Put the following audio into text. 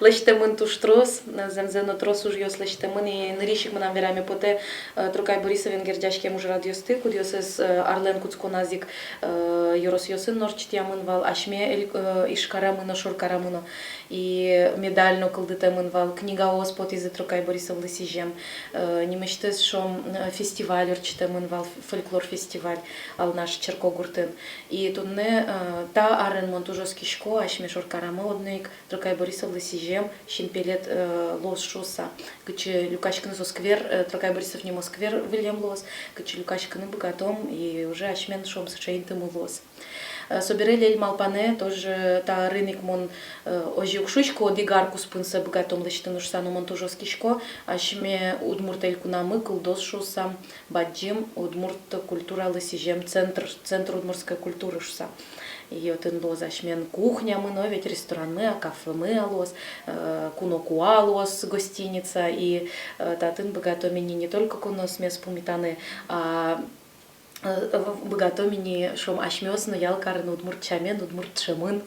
лещтемын туш трос, земзено трос уж йос лещемын, и нырищик мы нам верами поте Трукай Борисовен гердяшке муж радиосты, кудиосес Арлен Куцконазик Йорос Йосын норчит ямынвал, ашме ишкарамыно, шуркарамыно, и медально кылдытемынвал, книга оспот из Трукай Борисов лысижем, не мечтес шом фестиваль урчитемынвал, фольклор-фестиваль, ал наш Черкогуртын. И тунне та арен монтужоски шко, ашме шуркарамы однык, Трукай Борисов лысижем, щенпелет лос шуса, кычы люкачканы со сквер, Трукай Борисов не москвер Вильям лос, кычы люкачканы богатом, и уже ашмен шом сачаинтым лос. Собирали эль малпане, тоже та рынок мон ожиукшучко, дигарку спынса богатом лыштын ушсану монтужоскишко, ашме удмурт эль кунамы, кылдос шусам, баджим, удмурт культура лысижем, центр удмуртской культуры шуса. И вот лос ашмен кухня мы, но ведь рестораны, кафе мы лос, кунокуа лос гостиница, и татын богатомини не только кунос мес пумитаны, а богатомини шом ашмёс, но ялкарын удмурт чамен, удмурт шемын,